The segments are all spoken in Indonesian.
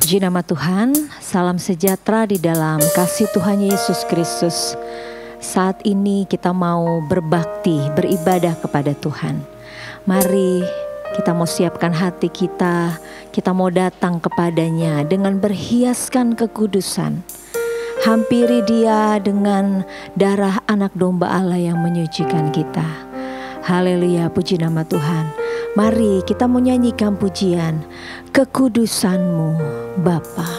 Puji nama Tuhan, salam sejahtera di dalam kasih Tuhan Yesus Kristus. Saat ini kita mau berbakti, beribadah kepada Tuhan. Mari kita mau siapkan hati kita mau datang kepadanya dengan berhiaskan kekudusan. Hampiri Dia dengan darah anak domba Allah yang menyucikan kita. Haleluya, puji nama Tuhan. Mari kita mau nyanyikan pujian kekudusan-Mu Bapa.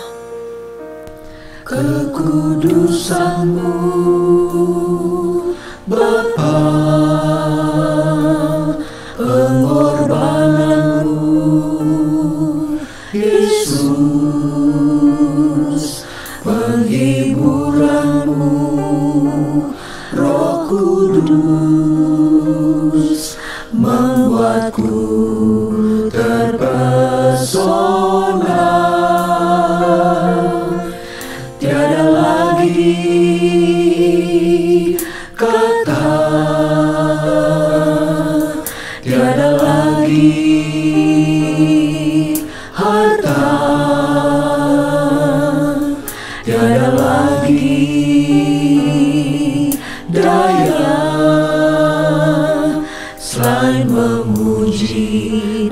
Kekudusan-Mu Bapa, pengorbanan-Mu Yesus, penghiburan-Mu Roh Kudus, membuatku terpesona. Tiada lagi kata, tiada lagi harta, tiada lagi daya selain memuji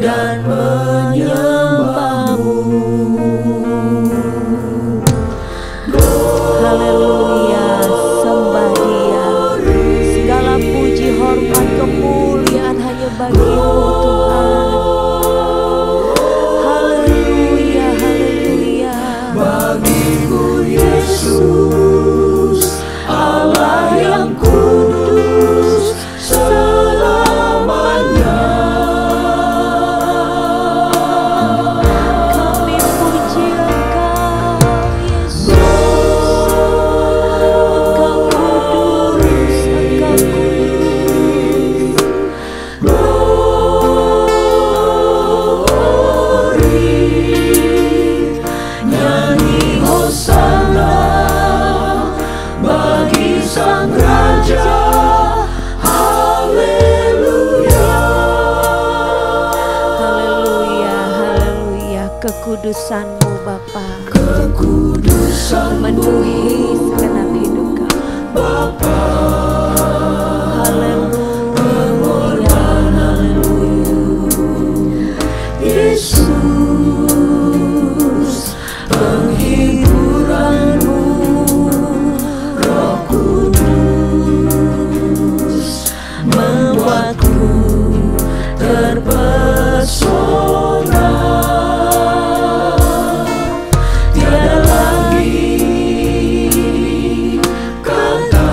dan menyembah-Mu. Haleluya, sembah Dia. Segala puji, hormat, kemuliaan hanya bagi-Mu Tuhan. Haleluya, haleluya. Bagi-Mu Yesus, Allah yang kudus selamanya. Kami puji Engkau Yesus. Engkau kudus, Engkau kudus. Glory, nyanyi Hosana bagi Sang Raja. Haleluya. Haleluya, haleluya. Kekudusan-Mu Bapa Kekudusan-Mu memenuhi segenap hidup kami. Bapa, Haleluya, haleluya. Yesus, penghiburan-Mu Roh Kudus, membuatku terpesona. Tiada lagi kata,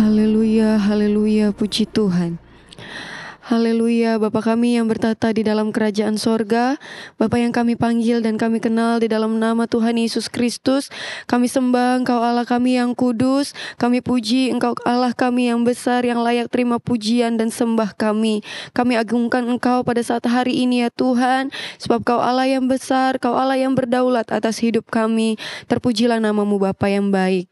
Haleluya, haleluya, puji Tuhan. Haleluya, Bapa kami yang bertata di dalam kerajaan sorga, Bapa yang kami panggil dan kami kenal di dalam nama Tuhan Yesus Kristus. Kami sembah Engkau Allah kami yang kudus, kami puji Engkau Allah kami yang besar, yang layak terima pujian dan sembah kami. Kami agungkan Engkau pada saat hari ini ya Tuhan, sebab Kau Allah yang besar, Kau Allah yang berdaulat atas hidup kami. Terpujilah namamu Bapa yang baik.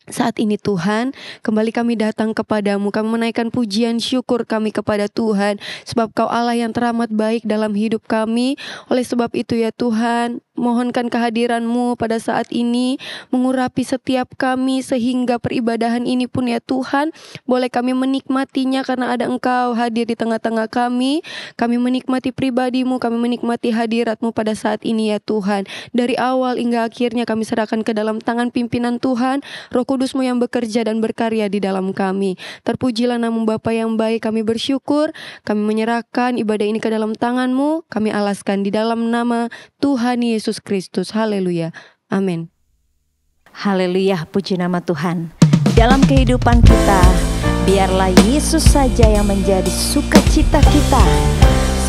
Saat ini Tuhan, kembali kami datang kepadamu, kami menaikkan pujian syukur kami kepada Tuhan, sebab Kau Allah yang teramat baik dalam hidup kami. Oleh sebab itu ya Tuhan, mohonkan kehadiran-Mu pada saat ini, mengurapi setiap kami, sehingga peribadahan ini pun ya Tuhan, boleh kami menikmatinya karena ada Engkau hadir di tengah-tengah kami. Kami menikmati pribadi-Mu, kami menikmati hadirat-Mu pada saat ini ya Tuhan. Dari awal hingga akhirnya kami serahkan ke dalam tangan pimpinan Tuhan, Roh Kudus-Mu yang bekerja dan berkarya di dalam kami. Terpujilah nama Bapa yang baik, kami bersyukur, kami menyerahkan ibadah ini ke dalam tangan-Mu, kami alaskan di dalam nama Tuhan Yesus Kristus. Haleluya. Amin. Haleluya, puji nama Tuhan. Di dalam kehidupan kita, biarlah Yesus saja yang menjadi sukacita kita,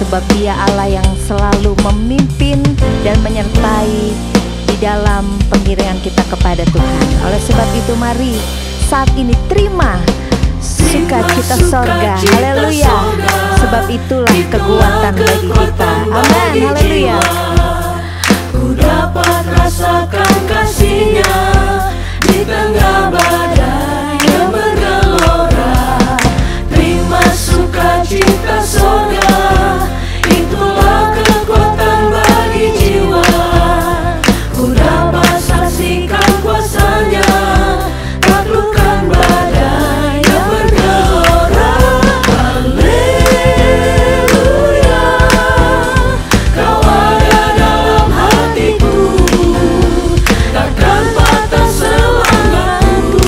sebab Dia Allah yang selalu memimpin dan menyertai di dalam pengiringan kita kepada Tuhan. Oleh sebab itu mari saat ini terima sukacita sorga. Haleluya. Sebab itulah kekuatan bagi kita. Amin. Haleluya. Ku dapat rasakan kasih-Nya di tengah badai yang bergelora. Terima sukacita sorga, itulah kekuatan bagi jiwa. Ku dapat saksikan kuasa-Nya, taklukkan badai yang bergelora. Haleluya, Kau ada dalam hatiku, takkan patah semangatku.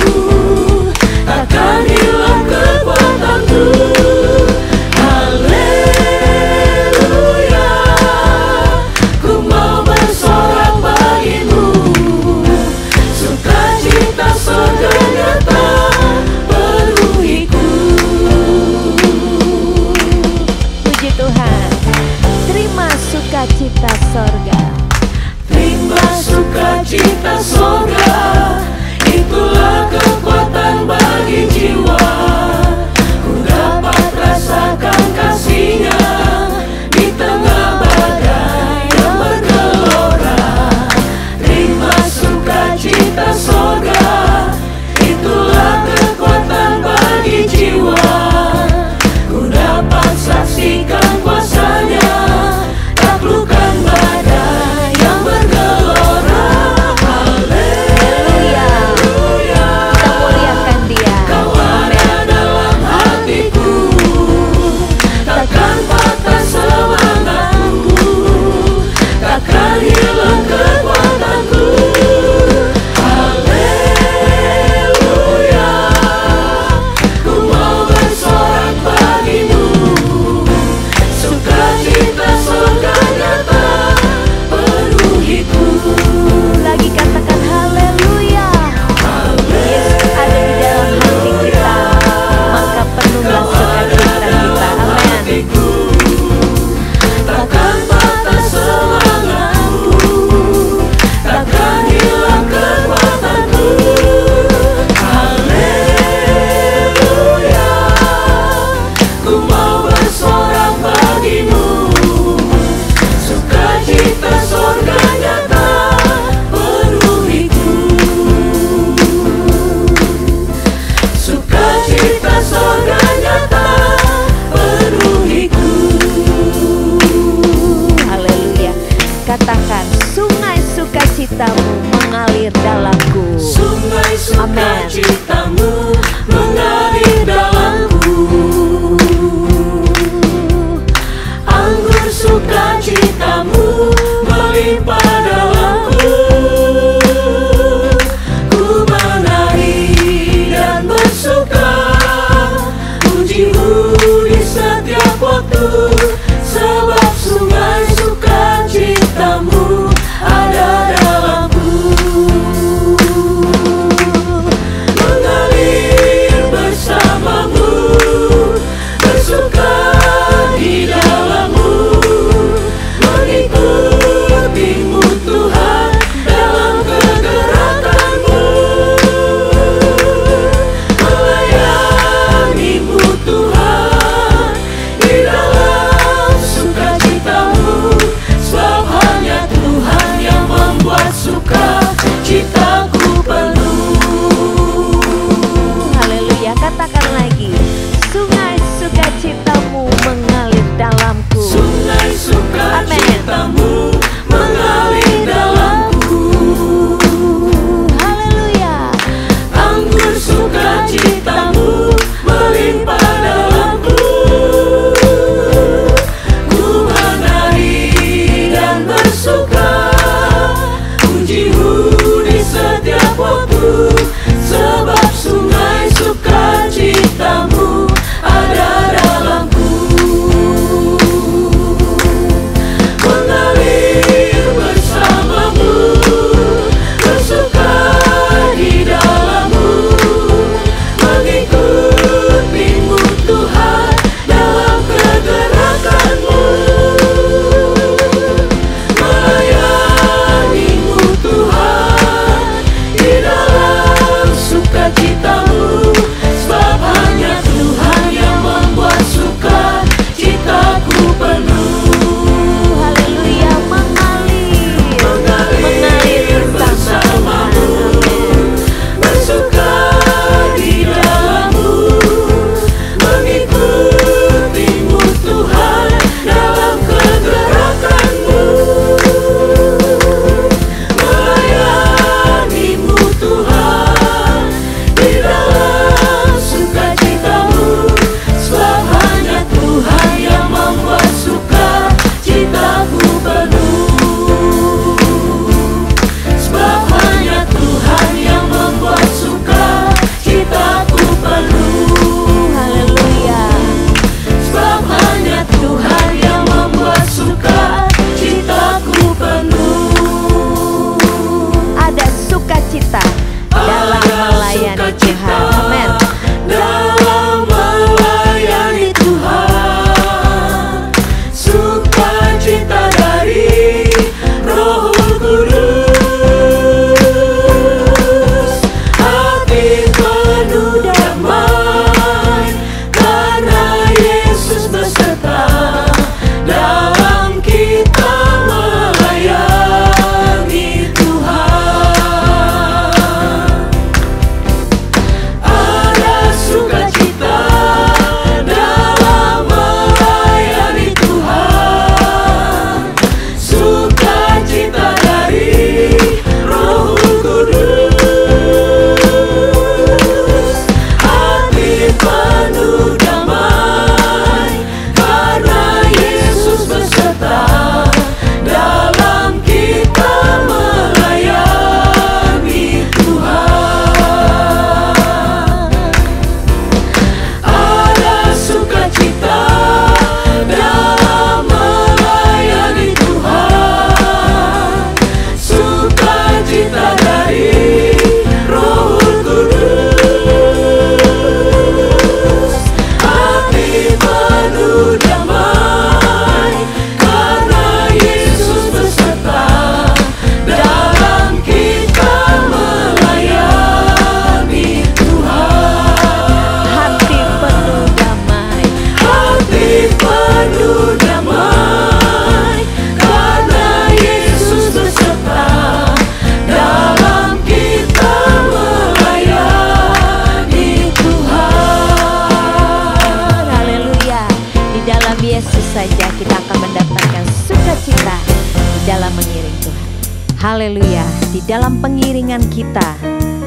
Haleluya. Di dalam pengiringan kita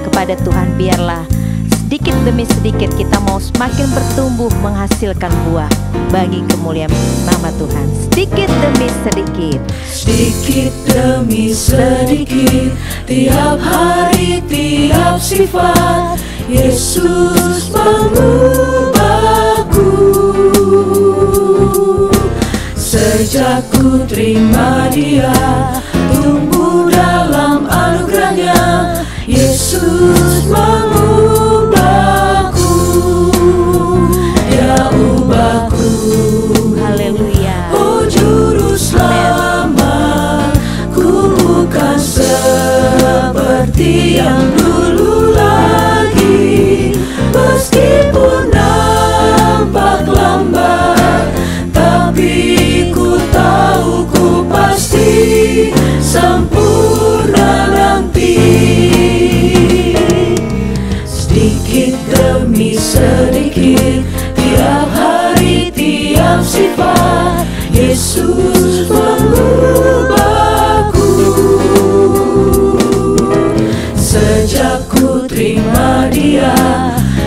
kepada Tuhan, biarlah sedikit demi sedikit kita mau semakin bertumbuh menghasilkan buah bagi kemuliaan nama Tuhan. Sedikit demi sedikit, sedikit demi sedikit, tiap hari, tiap sifat, Yesus mengubahku. Sejak ku terima Dia, tumbuh dalam anugerahnya, Yesus mengubahku. Dia ubahku. haleluya. Oh juru selamat, ku bukan seperti yang dulu lagi. Meskipun nampak lambat, tapi ku tahu ku pasti sempurna nanti. Sedikit demi sedikit, tiap hari, tiap sifat, Yesus mengubahku. Sejak ku terima Dia,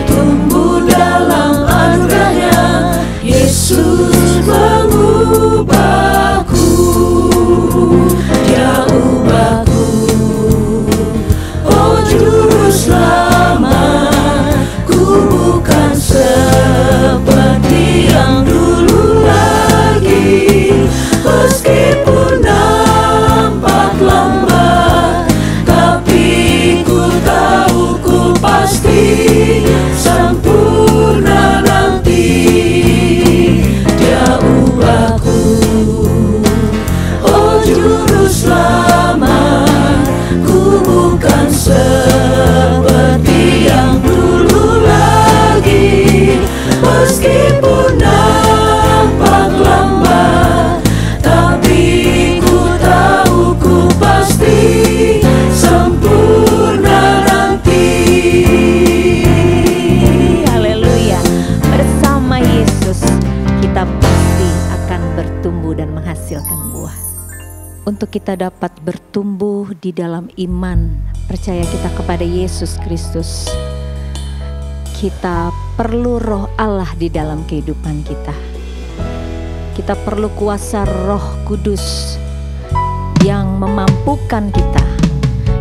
tumbuh dalam anugerahnya, Yesus mengubahku. Dia ubahku. Oh juru selamat, ku bukan seperti yang dulu lagi. Meskipun nampak lambat, tapi ku tahu ku pasti sempurna nanti. Dia ubahku. Oh juru selamat, ku bukan seperti yang dulu lagi. Meskipun nampak lambat, tapi ku tahu ku pasti sempurna nanti. Haleluya. Bersama Yesus kita pasti akan bertumbuh dan menghasilkan buah. Untuk kita dapat bertumbuh di dalam iman, percaya kita kepada Yesus Kristus, kita perlu roh Allah di dalam kehidupan kita. Kita perlu kuasa Roh Kudus yang memampukan kita.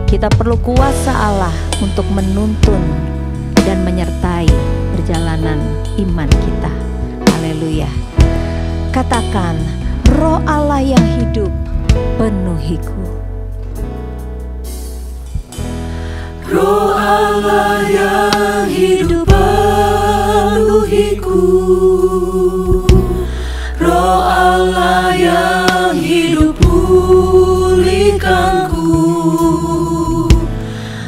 Kita perlu kuasa Allah untuk menuntun dan menyertai perjalanan iman kita. Haleluya. Katakan, Roh Allah yang hidup penuhiku. Roh Allah yang hidup penuhiku. Roh Allah yang hidup pulihkanku.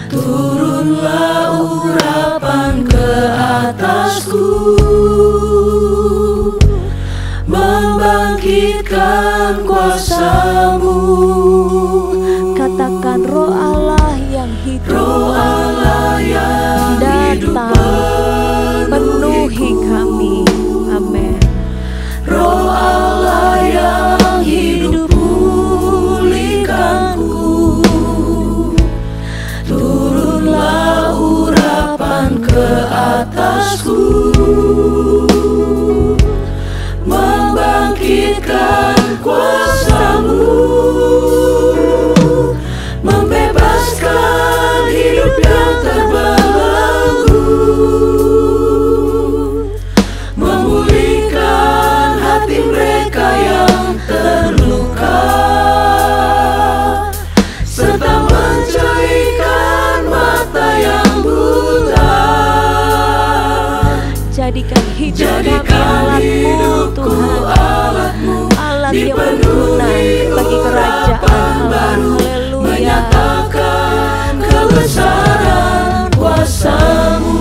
Turunlah urapan ke atasku, membangkitkan kuasa-Mu. Katakan, Roh Allah yang hidup, Roh Allah yang hidup penuhi kami. Amin. Roh Allah yang hidup pulihkanku. Turunlah urapan ke atasku, membangkitkan kuasa-Mu, membebaskan hidup yang terbelenggu, memulihkan hati mereka yang terluka, serta mencerahkan mata yang buta. Jadikan hidup Jadikan hidupku alatmu, alat yang berguna bagi kerajaan Allah. Haleluya. menyatakan kebesaran kuasa-Mu.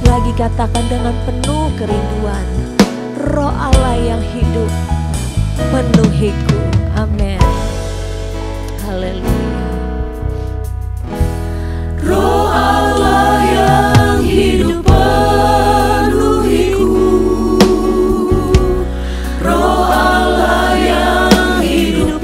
Lagi katakan dengan penuh kerinduan, Roh Allah yang hidup penuhiku. Amin. Haleluya. Roh Allah yang hidup penuhiku. Roh Allah yang hidup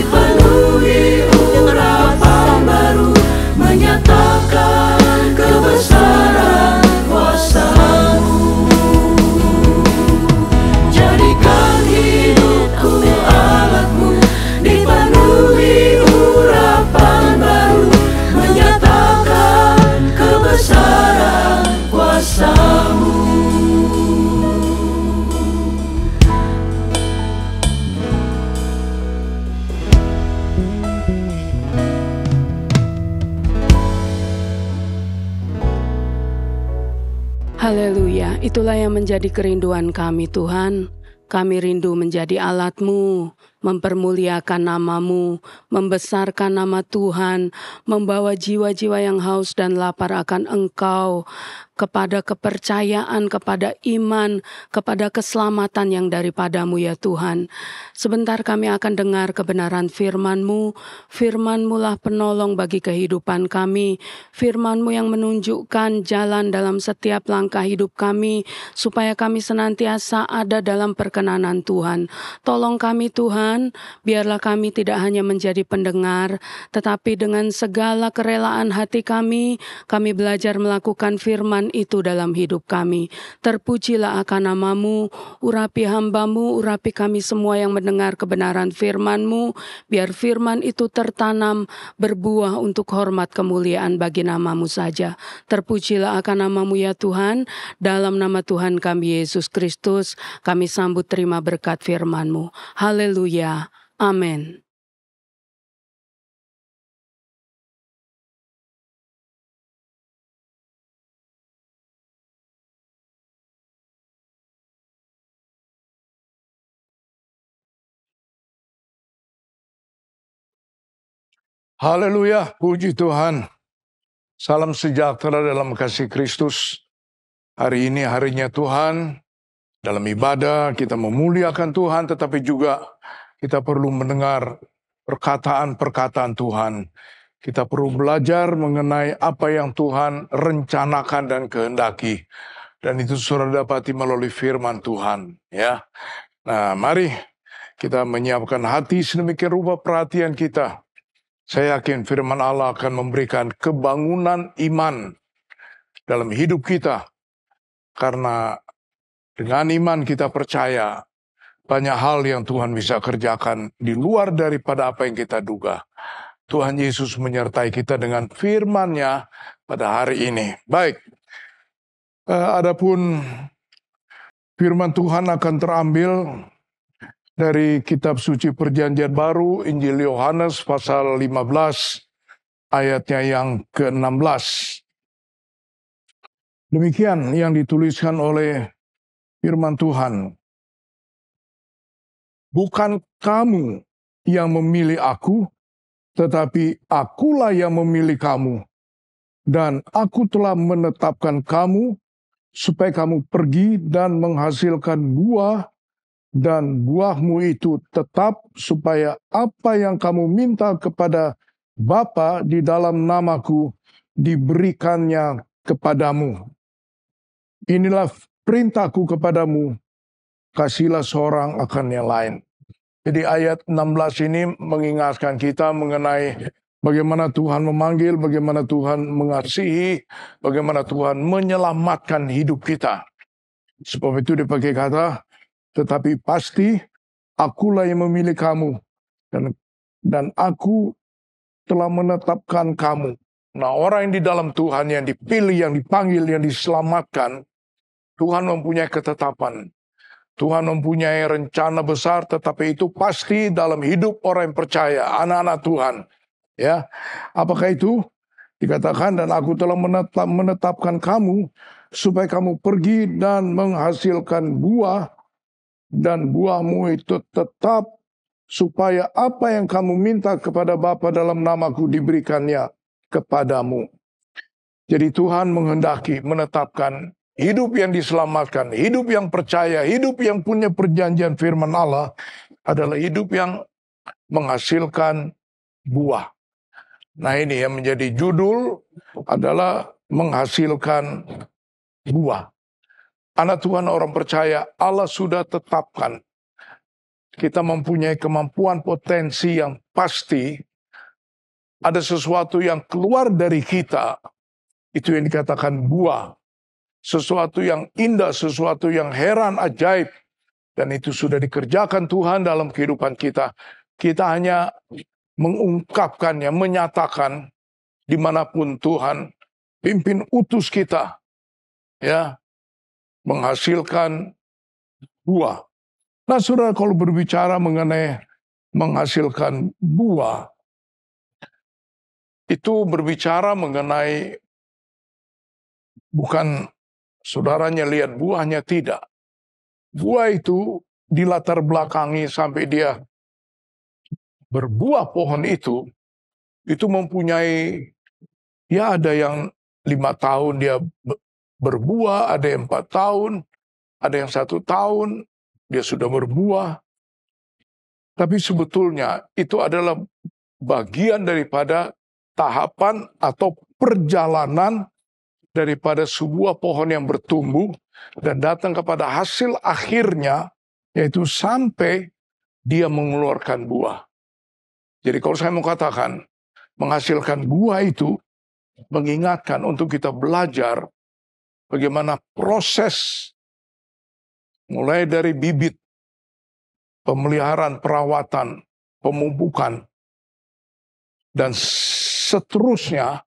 dipenuhi urapan baru, menyatakan kebesaran kuasa-Mu. Jadikan hidupku alat-Mu, dipenuhi urapan baru, menyatakan kebesaran kuasa-Mu. Haleluya, itulah yang menjadi kerinduan kami Tuhan. Kami rindu menjadi alat-Mu, mempermuliakan nama-Mu, membesarkan nama Tuhan, membawa jiwa-jiwa yang haus dan lapar akan Engkau, kepada kepercayaan, kepada iman, kepada keselamatan yang daripada-Mu ya Tuhan. Sebentar kami akan dengar kebenaran firman-Mu. Firman-Mu lah penolong bagi kehidupan kami. Firman-Mu yang menunjukkan jalan dalam setiap langkah hidup kami, supaya kami senantiasa ada dalam perkenanan Tuhan. Tolong kami Tuhan, biarlah kami tidak hanya menjadi pendengar, tetapi dengan segala kerelaan hati kami belajar melakukan firman itu dalam hidup kami. Terpujilah akan nama-Mu, urapi hamba-Mu, urapi kami semua yang mendengar kebenaran firman-Mu, biar firman itu tertanam, berbuah untuk hormat kemuliaan bagi nama-Mu saja. Terpujilah akan nama-Mu ya Tuhan, dalam nama Tuhan kami Yesus Kristus, kami sambut terima berkat firman-Mu. Haleluya, amin. Haleluya, puji Tuhan. Salam sejahtera dalam kasih Kristus. Hari ini harinya Tuhan. Dalam ibadah kita memuliakan Tuhan, tetapi juga kita perlu mendengar perkataan-perkataan Tuhan. Kita perlu belajar mengenai apa yang Tuhan rencanakan dan kehendaki. Dan itu saudara dapati melalui firman Tuhan. Ya. Nah, mari kita menyiapkan hati sedemikian rupa perhatian kita. Saya yakin firman Allah akan memberikan kebangunan iman dalam hidup kita. Karena dengan iman kita percaya banyak hal yang Tuhan bisa kerjakan di luar daripada apa yang kita duga. Tuhan Yesus menyertai kita dengan firman-Nya pada hari ini. Baik, adapun firman Tuhan akan terambil dari kitab suci perjanjian baru, Injil Yohanes pasal 15, ayatnya yang ke-16. Demikian yang dituliskan oleh firman Tuhan. Bukan kamu yang memilih aku, tetapi akulah yang memilih kamu. Dan aku telah menetapkan kamu, supaya kamu pergi dan menghasilkan buah, dan buahmu itu tetap, supaya apa yang kamu minta kepada Bapa di dalam namaku diberikannya kepadamu. Inilah perintahku kepadamu, kasihlah seorang akan yang lain. Jadi ayat 16 ini mengingatkan kita mengenai bagaimana Tuhan memanggil, bagaimana Tuhan mengasihi, bagaimana Tuhan menyelamatkan hidup kita. Sebab itu dipakai kata, tetapi pasti akulah yang memilih kamu, dan aku telah menetapkan kamu. Nah, orang yang di dalam Tuhan, yang dipilih, yang dipanggil, yang diselamatkan, Tuhan mempunyai ketetapan. Tuhan mempunyai rencana besar, tetapi itu pasti dalam hidup orang yang percaya, anak-anak Tuhan. Ya, apakah itu? Dikatakan, dan aku telah menetapkan kamu, supaya kamu pergi dan menghasilkan buah, dan buahmu itu tetap, supaya apa yang kamu minta kepada Bapa dalam namaku diberikannya kepadamu. Jadi Tuhan menghendaki menetapkan hidup yang diselamatkan, hidup yang percaya, hidup yang punya perjanjian firman Allah adalah hidup yang menghasilkan buah. Nah, ini yang menjadi judul adalah menghasilkan buah. Anak Tuhan orang percaya, Allah sudah tetapkan kita mempunyai kemampuan potensi yang pasti, ada sesuatu yang keluar dari kita, itu yang dikatakan buah. Sesuatu yang indah, sesuatu yang heran, ajaib. Dan itu sudah dikerjakan Tuhan dalam kehidupan kita. Kita hanya mengungkapkannya, menyatakan dimanapun Tuhan pimpin utus kita, ya, menghasilkan buah. Nah, saudara, kalau berbicara mengenai menghasilkan buah, itu berbicara mengenai bukan saudaranya lihat buahnya, tidak. Buah itu dilatar belakangi sampai dia berbuah pohon itu mempunyai, ya ada yang 5 tahun dia berbuah, ada yang 4 tahun, ada yang 1 tahun, dia sudah berbuah. Tapi sebetulnya itu adalah bagian daripada tahapan atau perjalanan daripada sebuah pohon yang bertumbuh dan datang kepada hasil akhirnya, yaitu sampai dia mengeluarkan buah. Jadi kalau saya mau katakan, menghasilkan buah itu mengingatkan untuk kita belajar bagaimana proses mulai dari bibit, pemeliharaan, perawatan, pemupukan, dan seterusnya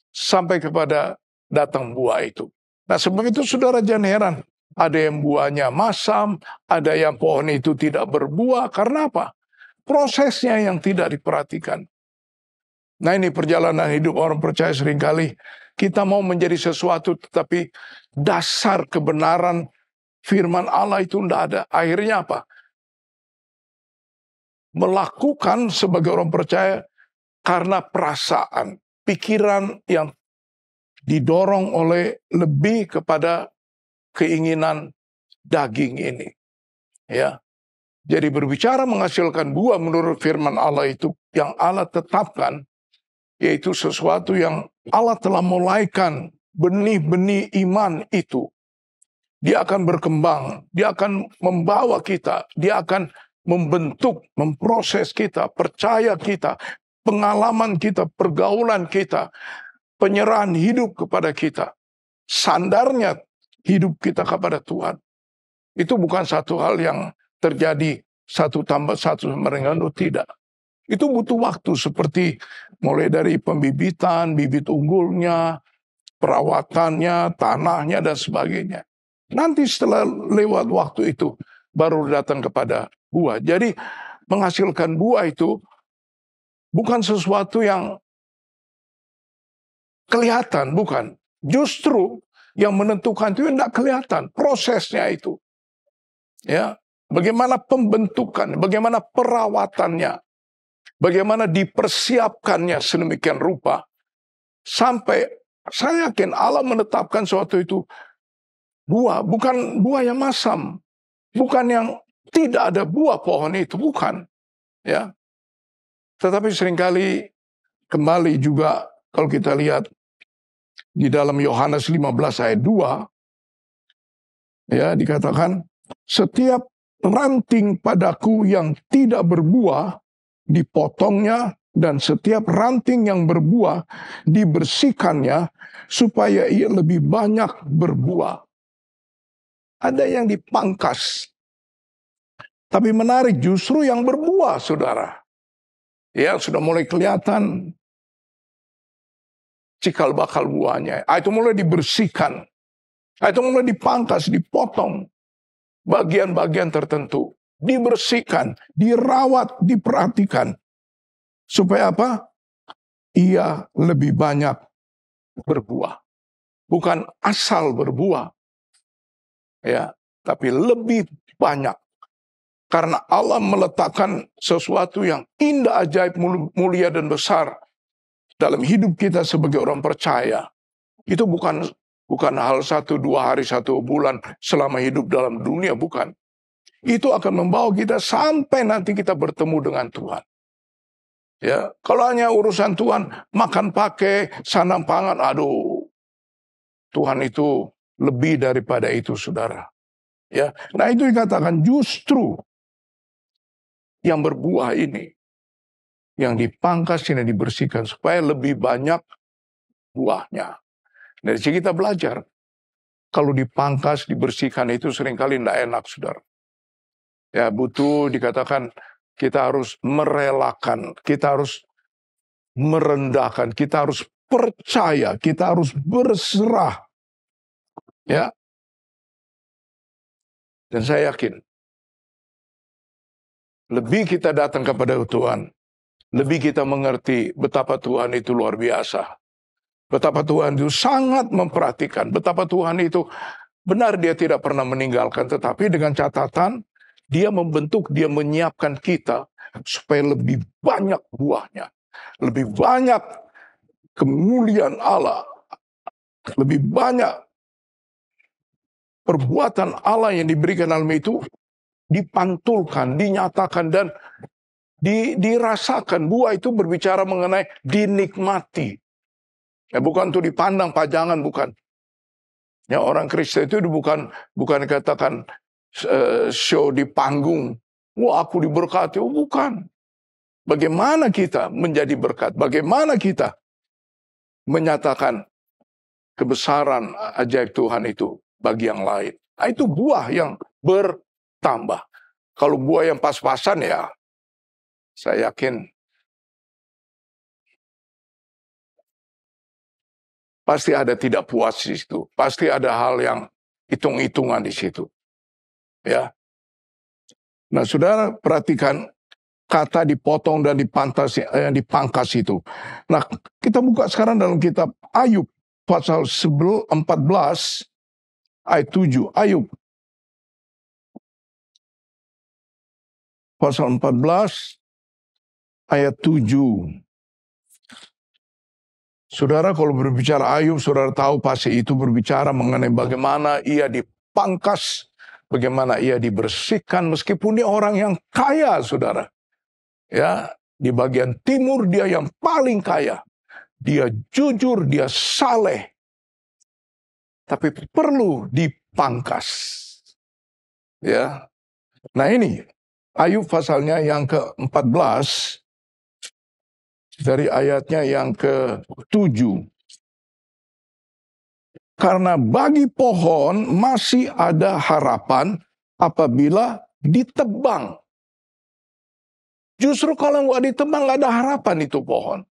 sampai kepada datang buah itu. Nah, sebab itu saudara jangan heran, ada yang buahnya masam, ada yang pohon itu tidak berbuah. Karena apa? Prosesnya yang tidak diperhatikan. Nah, ini perjalanan hidup orang percaya seringkali kita mau menjadi sesuatu tetapi dasar kebenaran firman Allah itu tidak ada. Akhirnya apa? Melakukan sebagai orang percaya karena perasaan, pikiran yang didorong oleh lebih kepada keinginan daging ini. Ya. Jadi berbicara menghasilkan buah menurut firman Allah itu yang Allah tetapkan, yaitu sesuatu yang Allah telah mulaikan, benih-benih iman itu. Dia akan berkembang, dia akan membawa kita, dia akan membentuk, memproses kita, percaya kita, pengalaman kita, pergaulan kita, penyerahan hidup kepada kita, sandarnya hidup kita kepada Tuhan. Itu bukan satu hal yang terjadi 1 tambah 1 sama dengan 2, tidak. Itu butuh waktu seperti mulai dari pembibitan, bibit unggulnya, perawatannya, tanahnya, dan sebagainya. Nanti setelah lewat waktu itu, baru datang kepada buah. Jadi menghasilkan buah itu bukan sesuatu yang kelihatan, bukan. Justru yang menentukan itu tidak kelihatan, prosesnya itu. Ya, bagaimana pembentukan, bagaimana perawatannya, bagaimana dipersiapkannya sedemikian rupa, sampai saya yakin Allah menetapkan sesuatu itu buah, bukan buah yang masam, bukan yang tidak ada buah pohon itu, bukan. Ya, tetapi seringkali kembali juga kalau kita lihat di dalam Yohanes 15 ayat 2, ya dikatakan, setiap ranting padaku yang tidak berbuah dipotongnya, dan setiap ranting yang berbuah dibersihkannya supaya ia lebih banyak berbuah. Ada yang dipangkas. Tapi menarik justru yang berbuah, saudara. Ya, sudah mulai kelihatan cikal bakal buahnya. Itu mulai dibersihkan. Itu mulai dipangkas, dipotong. Bagian-bagian tertentu. Dibersihkan, dirawat, diperhatikan. Supaya apa? Ia lebih banyak berbuah. Bukan asal berbuah. Ya, tapi lebih banyak. Karena Allah meletakkan sesuatu yang indah, ajaib, mulia, dan besar dalam hidup kita sebagai orang percaya. Itu bukan hal 1-2 hari, 1 bulan selama hidup dalam dunia, bukan. Itu akan membawa kita sampai nanti kita bertemu dengan Tuhan. Ya, kalau hanya urusan Tuhan, makan pakai, sanam pangan, aduh. Tuhan itu lebih daripada itu, saudara. Ya, nah itu dikatakan justru yang berbuah ini, yang dipangkas ini dibersihkan supaya lebih banyak buahnya. Dari sini kita belajar, kalau dipangkas, dibersihkan itu seringkali tidak enak, saudara. Ya, butuh dikatakan kita harus merelakan, kita harus merendahkan, kita harus percaya, kita harus berserah. Ya. Dan saya yakin, lebih kita datang kepada Tuhan, lebih kita mengerti betapa Tuhan itu luar biasa. Betapa Tuhan itu sangat memperhatikan. Betapa Tuhan itu benar dia tidak pernah meninggalkan. Tetapi dengan catatan dia membentuk, dia menyiapkan kita supaya lebih banyak buahnya. Lebih banyak kemuliaan Allah. Lebih banyak perbuatan Allah yang diberikan dalam itu dipantulkan, dinyatakan dan dirasakan. Buah itu berbicara mengenai dinikmati. Ya, bukan untuk dipandang pajangan, bukan. Ya, orang Kristen itu bukan katakan show di panggung. Wah, aku diberkati. Oh, bukan. Bagaimana kita menjadi berkat? Bagaimana kita menyatakan kebesaran ajaib Tuhan itu bagi yang lain? Nah, itu buah yang bertambah. Kalau buah yang pas-pasan ya, saya yakin pasti ada tidak puas di situ. Pasti ada hal yang hitung-hitungan di situ. Ya. Nah, saudara perhatikan kata dipotong dan dipangkas itu. Nah, kita buka sekarang dalam kitab Ayub pasal 14 ayat 7. Ayub pasal 14 ayat 7. Saudara kalau berbicara Ayub, saudara tahu pasti itu berbicara mengenai bagaimana ia dipangkas, bagaimana ia dibersihkan meskipun dia orang yang kaya, saudara. Ya, di bagian timur dia yang paling kaya. Dia jujur, dia saleh. Tapi perlu dipangkas. Ya. Nah ini Ayub pasalnya yang ke-14 dari ayatnya yang ke-7. Karena bagi pohon masih ada harapan apabila ditebang. Justru kalau nggak ditebang nggak ada harapan itu pohon.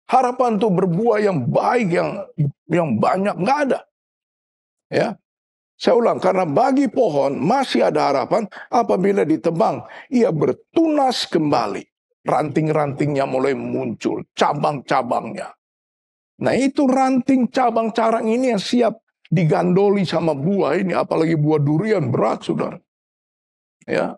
Harapan untuk berbuah yang baik, yang banyak nggak ada. Ya, saya ulang, karena bagi pohon masih ada harapan apabila ditebang, ia bertunas kembali. Ranting-rantingnya mulai muncul, cabang-cabangnya. Nah itu ranting cabang-carang ini yang siap digandoli sama buah ini, apalagi buah durian berat, saudara. Ya.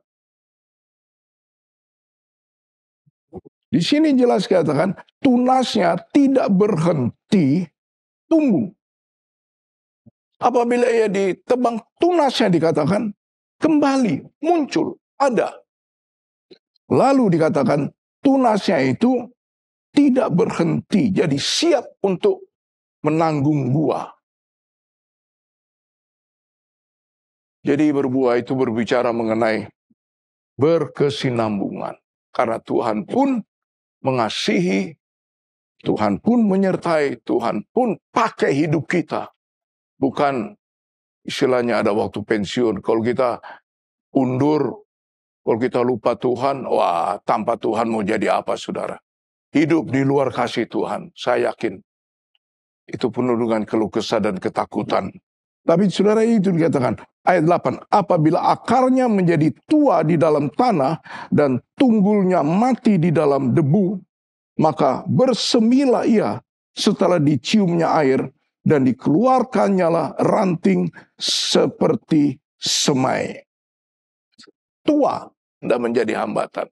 Di sini jelas katakan tunasnya tidak berhenti tumbuh. Apabila ia ditebang, tunasnya dikatakan kembali muncul, ada. Lalu dikatakan tunasnya itu tidak berhenti, jadi siap untuk menanggung buah. Jadi berbuah itu berbicara mengenai berkesinambungan. Karena Tuhan pun mengasihi, Tuhan pun menyertai, Tuhan pun pakai hidup kita. Bukan istilahnya ada waktu pensiun. Kalau kita undur, kalau kita lupa Tuhan, wah tanpa Tuhan mau jadi apa, saudara? Hidup di luar kasih Tuhan, saya yakin itu penuh dengan keluh kesah dan ketakutan. Tapi saudara itu dikatakan, ayat 8, apabila akarnya menjadi tua di dalam tanah dan tunggulnya mati di dalam debu, maka bersemilah ia setelah diciumnya air dan dikeluarkannyalah ranting seperti semai. Tua tidak menjadi hambatan.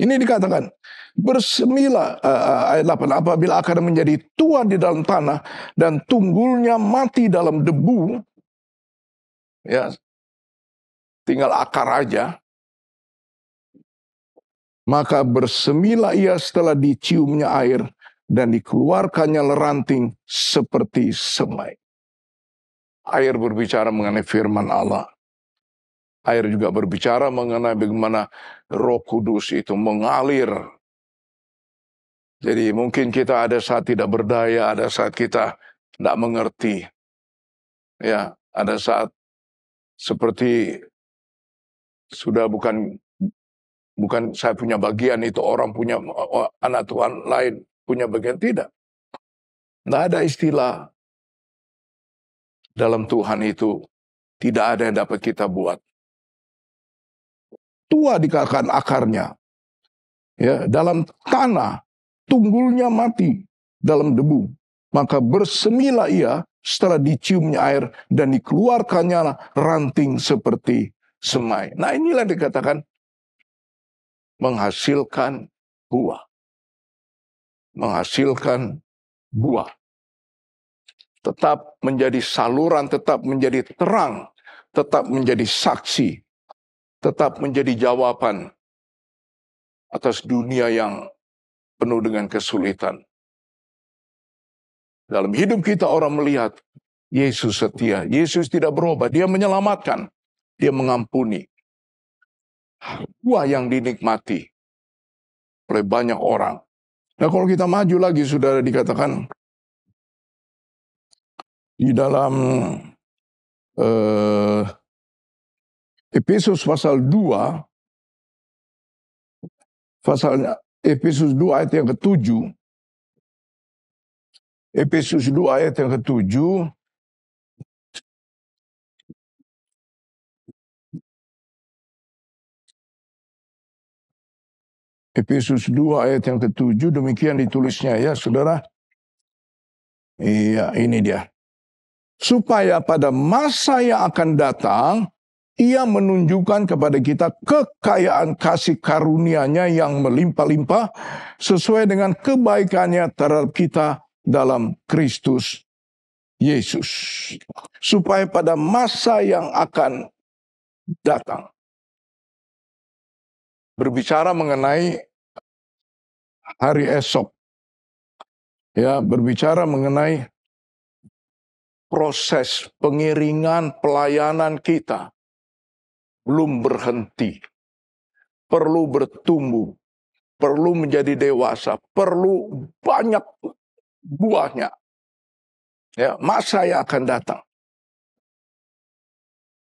Ini dikatakan, bersemilah, ayat 8, apabila akar menjadi tua di dalam tanah dan tunggulnya mati dalam debu, ya, tinggal akar aja, maka bersemilah ia setelah diciumnya air dan dikeluarkannya ranting seperti semai. Air berbicara mengenai firman Allah. Air juga berbicara mengenai bagaimana Roh Kudus itu mengalir. Jadi mungkin kita ada saat tidak berdaya, ada saat kita tidak mengerti. Ya, ada saat seperti sudah bukan saya punya bagian, itu orang punya, anak Tuhan lain punya bagian, tidak. Tidak ada istilah dalam Tuhan itu, tidak ada yang dapat kita buat. Tua dikatakan akarnya, ya, dalam tanah, tunggulnya mati dalam debu. Maka bersemilah ia setelah diciumnya air dan dikeluarkannya ranting seperti semai. Nah, inilah dikatakan menghasilkan buah. Menghasilkan buah. Tetap menjadi saluran, tetap menjadi terang, tetap menjadi saksi, tetap menjadi jawaban atas dunia yang penuh dengan kesulitan. Dalam hidup kita orang melihat Yesus setia, Yesus tidak berubah, dia menyelamatkan, dia mengampuni. Buah yang dinikmati oleh banyak orang. Nah, kalau kita maju lagi, saudara, dikatakan di dalam Efesus pasal 2, Efesus 2 ayat yang ke-7. Efesus 2 ayat yang ke-7. Efesus 2 ayat yang ke-7, demikian ditulisnya ya, saudara. Iya, ini dia. Supaya pada masa yang akan datang, ia menunjukkan kepada kita kekayaan kasih karunia-Nya yang melimpah-limpah sesuai dengan kebaikannya terhadap kita dalam Kristus Yesus. Supaya pada masa yang akan datang. Berbicara mengenai hari esok. Ya, berbicara mengenai proses pengiringan pelayanan kita. Belum berhenti. Perlu bertumbuh. Perlu menjadi dewasa. Perlu banyak buahnya. Ya, masa yang akan datang.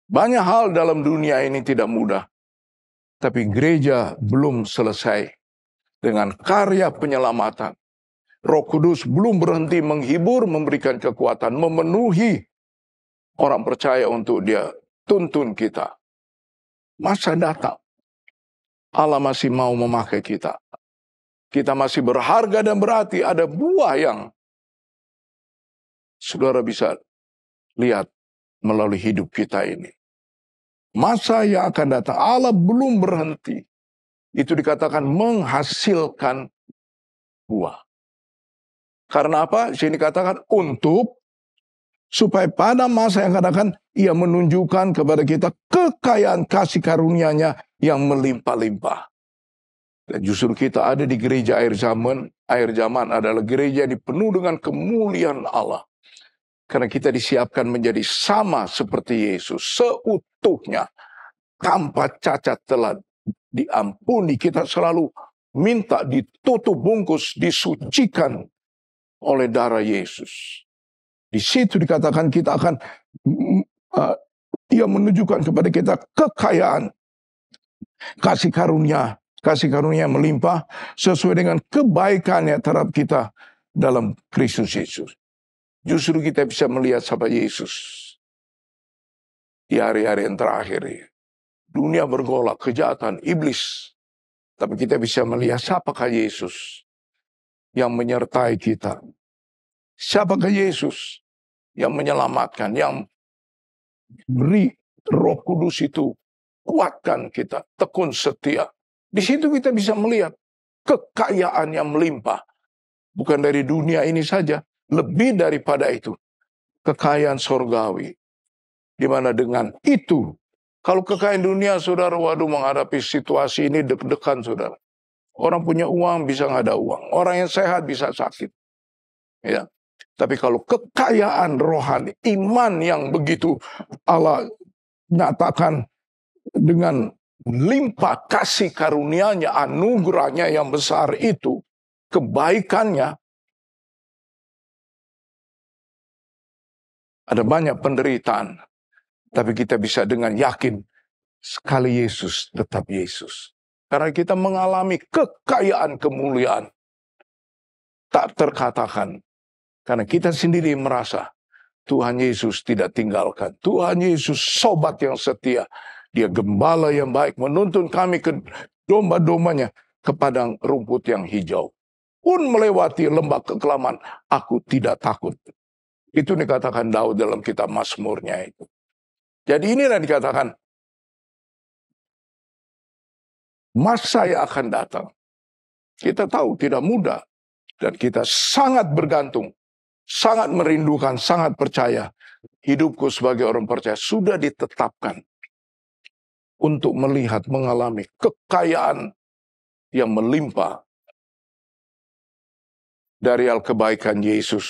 Banyak hal dalam dunia ini tidak mudah. Tapi gereja belum selesai dengan karya penyelamatan. Roh Kudus belum berhenti menghibur, memberikan kekuatan, memenuhi orang percaya untuk dia tuntun kita. Masa datang. Allah masih mau memakai kita. Kita masih berharga dan berarti, ada buah yang saudara bisa lihat melalui hidup kita ini. Masa yang akan datang, Allah belum berhenti. Itu dikatakan menghasilkan buah. Karena apa? Sini dikatakan untuk, supaya pada masa yang akan datang, ia menunjukkan kepada kita kekayaan kasih karunia-Nya yang melimpah-limpah. Dan justru kita ada di gereja akhir zaman. Akhir zaman adalah gereja yang dipenuh dengan kemuliaan Allah. Karena kita disiapkan menjadi sama seperti Yesus. Seutuhnya. Tanpa cacat telah diampuni. Kita selalu minta ditutup bungkus, disucikan oleh darah Yesus. Di situ dikatakan kita akan, ia menunjukkan kepada kita kekayaan kasih karunia melimpah sesuai dengan kebaikannya terhadap kita dalam Kristus Yesus. Justru kita bisa melihat sahabat Yesus di hari-hari yang terakhir. Dunia bergolak, kejahatan, iblis. Tapi kita bisa melihat siapakah Yesus yang menyertai kita. Siapakah Yesus yang menyelamatkan, yang beri Roh Kudus itu kuatkan kita, tekun setia. Di situ kita bisa melihat kekayaan yang melimpah. Bukan dari dunia ini saja, lebih daripada itu. Kekayaan sorgawi. Di mana dengan itu, kalau kekayaan dunia, saudara, waduh, menghadapi situasi ini deg-degan, saudara. Orang punya uang bisa nggak ada uang. Orang yang sehat bisa sakit. Ya. Tapi kalau kekayaan rohani, iman yang begitu Allah nyatakan dengan limpah kasih karunia-Nya, anugerah-Nya yang besar itu, kebaikannya, ada banyak penderitaan, tapi kita bisa dengan yakin sekali Yesus tetap Yesus. Karena kita mengalami kekayaan kemuliaan tak terkatakan. Karena kita sendiri merasa Tuhan Yesus tidak tinggalkan. Tuhan Yesus sobat yang setia. Dia gembala yang baik, menuntun kami ke domba-dombanya ke padang rumput yang hijau. Pun melewati lembah kekelaman, aku tidak takut. Itu dikatakan Daud dalam kitab Mazmurnya itu. Jadi inilah dikatakan, masa yang akan datang. Kita tahu tidak mudah. Dan kita sangat bergantung, sangat merindukan, sangat percaya. Hidupku sebagai orang percaya sudah ditetapkan untuk melihat, mengalami kekayaan yang melimpah dari hal kebaikan Yesus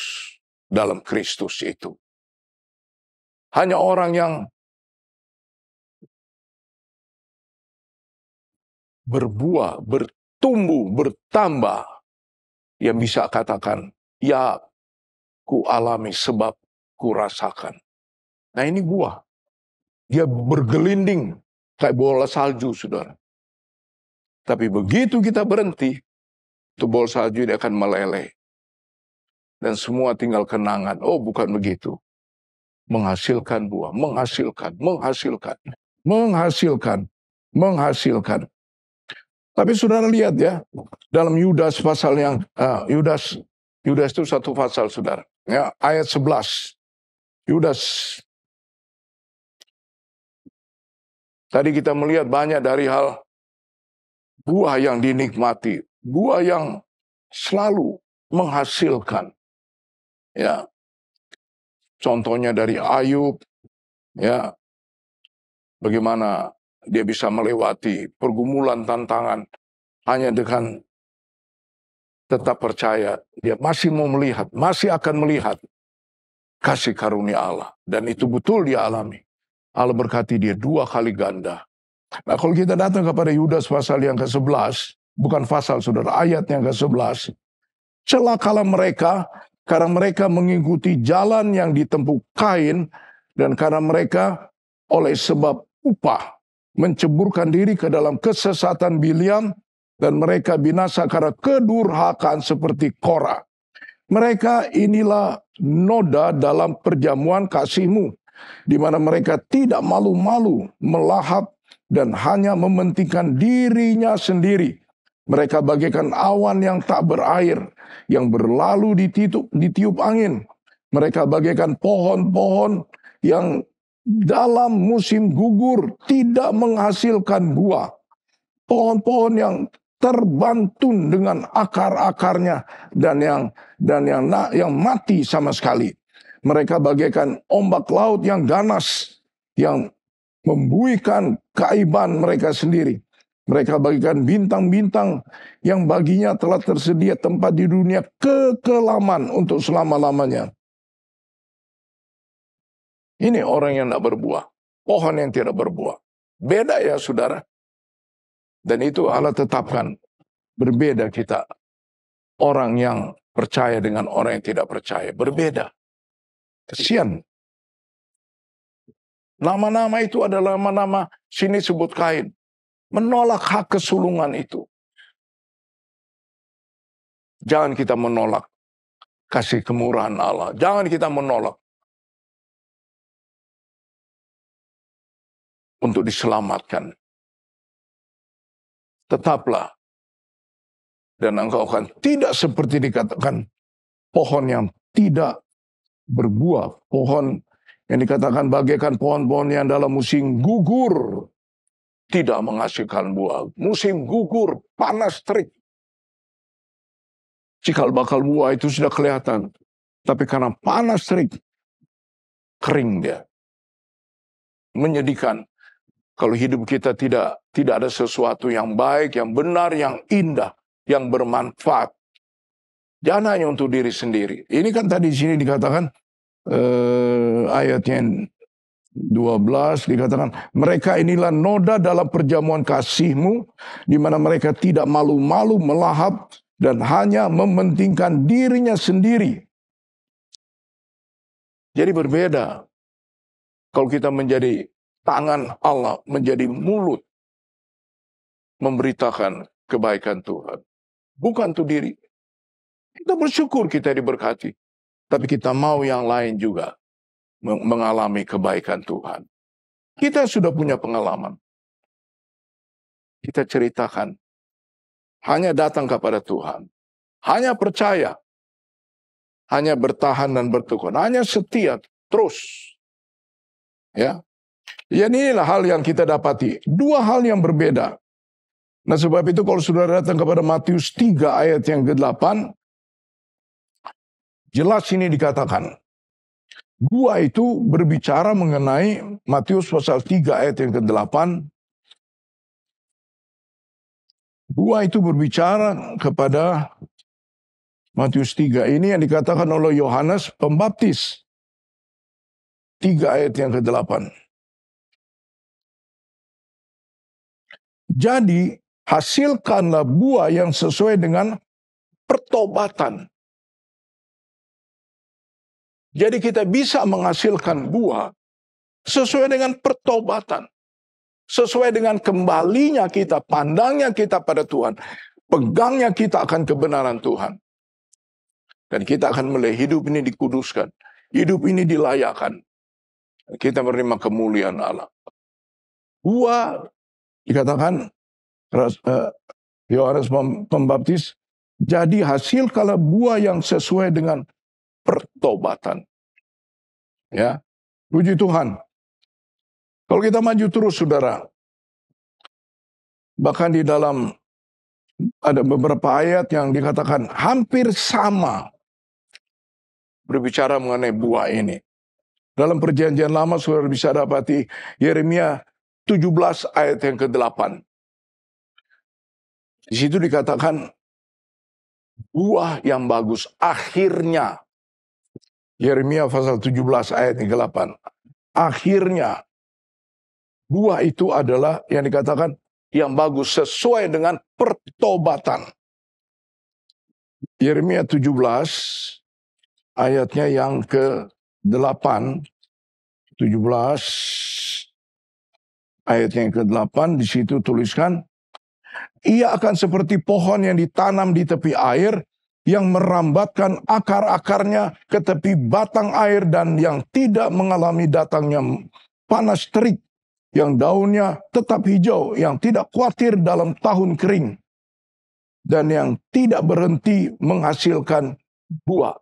dalam Kristus itu. Hanya orang yang berbuah, bertumbuh, bertambah, yang bisa katakan, ya ku alami sebab ku rasakan. Nah ini buah. Dia bergelinding kayak bola salju, saudara. Tapi begitu kita berhenti, itu bola salju dia akan meleleh. Dan semua tinggal kenangan. Oh bukan begitu. Menghasilkan buah, menghasilkan. Tapi saudara lihat ya, dalam Yudas pasal yang, Yudas itu satu pasal saudara. Ya, ayat 11. Yudas. Tadi kita melihat banyak dari hal buah yang dinikmati, buah yang selalu menghasilkan. Ya, contohnya dari Ayub, ya, bagaimana dia bisa melewati pergumulan tantangan hanya dengan tetap percaya. Dia masih mau melihat, masih akan melihat kasih karunia Allah. Dan itu betul dia alami. Allah berkati dia 2 kali ganda. Nah kalau kita datang kepada Yudas pasal yang ke-11, bukan pasal saudara, ayat yang ke-11. Celakalah mereka, karena mereka mengikuti jalan yang ditempuh Kain, dan karena mereka oleh sebab upah menceburkan diri ke dalam kesesatan Bileam, dan mereka binasa karena kedurhakaan seperti Korah. Mereka inilah noda dalam perjamuan kasih-Mu, di mana mereka tidak malu-malu melahap dan hanya mementingkan dirinya sendiri. Mereka bagaikan awan yang tak berair, yang berlalu ditiup angin. Mereka bagaikan pohon-pohon yang dalam musim gugur tidak menghasilkan buah. Pohon-pohon yang terbantun dengan akar-akarnya dan yang mati sama sekali. Mereka bagaikan ombak laut yang ganas, yang membuihkan keaiban mereka sendiri. Mereka bagaikan bintang-bintang yang baginya telah tersedia tempat di dunia kekelaman untuk selama-lamanya. Ini orang yang tidak berbuah, pohon yang tidak berbuah. Beda ya saudara. Dan itu Allah tetapkan, berbeda kita. Orang yang percaya dengan orang yang tidak percaya, berbeda. Kesian. Nama-nama itu adalah nama-nama, sini sebut Kain. Menolak hak kesulungan itu. Jangan kita menolak kasih kemurahan Allah. Jangan kita menolak untuk diselamatkan. Tetaplah. Dan engkau akan tidak seperti dikatakan pohon yang tidak berbuah. Pohon yang dikatakan bagaikan pohon-pohon yang dalam musim gugur tidak menghasilkan buah. Musim gugur, panas terik. Cikal bakal buah itu sudah kelihatan. Tapi karena panas terik, kering dia. Menyedihkan. Kalau hidup kita tidak ada sesuatu yang baik, yang benar, yang indah, yang bermanfaat. Jangan hanya untuk diri sendiri. Ini kan tadi di sini dikatakan ayatnya 12 dikatakan, mereka inilah noda dalam perjamuan kasih-Mu, di mana mereka tidak malu-malu melahap dan hanya mementingkan dirinya sendiri. Jadi berbeda kalau kita menjadi tangan Allah, menjadi mulut memberitakan kebaikan Tuhan. Bukan untuk diri. Kita bersyukur kita diberkati. Tapi kita mau yang lain juga mengalami kebaikan Tuhan. Kita sudah punya pengalaman. Kita ceritakan. Hanya datang kepada Tuhan. Hanya percaya. Hanya bertahan dan bertekun. Hanya setia terus. Ya. Ya, inilah hal yang kita dapati. Dua hal yang berbeda. Nah, sebab itu kalau saudara datang kepada Matius 3 ayat yang ke-8, jelas ini dikatakan. Dua itu berbicara mengenai Matius pasal 3 ayat yang ke-8. Dua itu berbicara kepada Matius 3 ini yang dikatakan oleh Yohanes Pembaptis. 3 ayat yang ke-8. Jadi, hasilkanlah buah yang sesuai dengan pertobatan. Jadi kita bisa menghasilkan buah sesuai dengan pertobatan. Sesuai dengan kembalinya kita, pandangnya kita pada Tuhan. Pegangnya kita akan kebenaran Tuhan. Dan kita akan melihat hidup ini dikuduskan. Hidup ini dilayakkan. Kita menerima kemuliaan Allah. Buah, dikatakan Yohanes Pembaptis, jadi hasilkanlah buah yang sesuai dengan pertobatan. Ya, puji Tuhan. Kalau kita maju terus, saudara, bahkan di dalam ada beberapa ayat yang dikatakan hampir sama berbicara mengenai buah ini. Dalam perjanjian lama saudara bisa dapati Yeremia 17 ayat yang ke-8. Di situ dikatakan buah yang bagus akhirnya. Yeremia pasal 17 ayat yang ke-8. Akhirnya buah itu adalah yang dikatakan yang bagus sesuai dengan pertobatan. Yeremia 17 ayatnya yang ke-8. 17 ayatnya yang ke-8 di situ tuliskan, ia akan seperti pohon yang ditanam di tepi air, yang merambatkan akar-akarnya ke tepi batang air dan yang tidak mengalami datangnya panas terik, yang daunnya tetap hijau, yang tidak khawatir dalam tahun kering, dan yang tidak berhenti menghasilkan buah.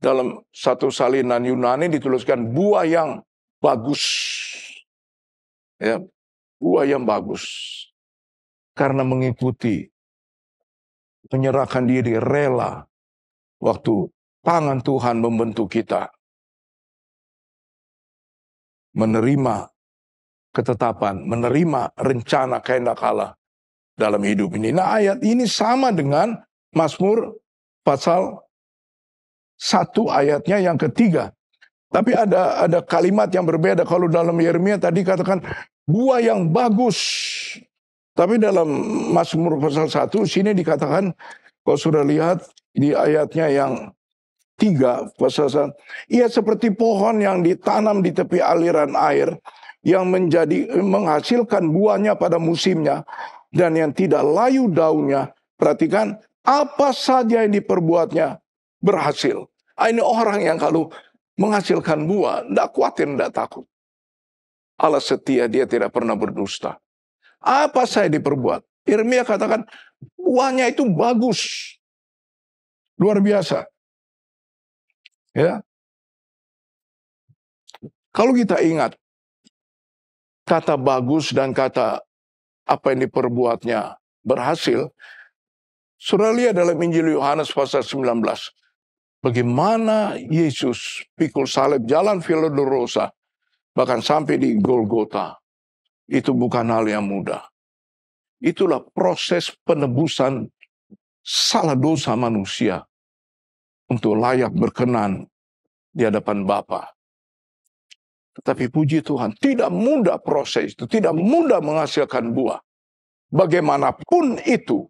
Dalam satu salinan Yunani dituliskan buah yang bagus. Ya, buah yang bagus. Karena mengikuti, menyerahkan diri, rela. Waktu tangan Tuhan membentuk kita. Menerima ketetapan, menerima rencana kehendak Allah dalam hidup ini. Nah, ayat ini sama dengan Mazmur pasal 1 ayatnya yang ketiga. Tapi ada kalimat yang berbeda. Kalau dalam Yeremia tadi katakan buah yang bagus. Tapi dalam Mazmur pasal 1 sini dikatakan, kalau sudah lihat di ayatnya yang 3 pasal 1, ia seperti pohon yang ditanam di tepi aliran air, yang menghasilkan buahnya pada musimnya, dan yang tidak layu daunnya. Perhatikan, apa saja yang diperbuatnya berhasil. Ini orang yang kalau menghasilkan buah, tidak khawatir, tidak takut. Allah setia, dia tidak pernah berdusta. Apa saya diperbuat? Yeremia katakan, buahnya itu bagus. Luar biasa. Ya. Kalau kita ingat, kata bagus dan kata apa yang diperbuatnya berhasil, saudara lihat dalam Injil Yohanes pasal 19. Bagaimana Yesus pikul salib jalan Via Dolorosa, bahkan sampai di Golgota. Itu bukan hal yang mudah. Itulah proses penebusan salah dosa manusia untuk layak berkenan di hadapan Bapa. Tetapi puji Tuhan, tidak mudah proses itu, tidak mudah menghasilkan buah. Bagaimanapun itu.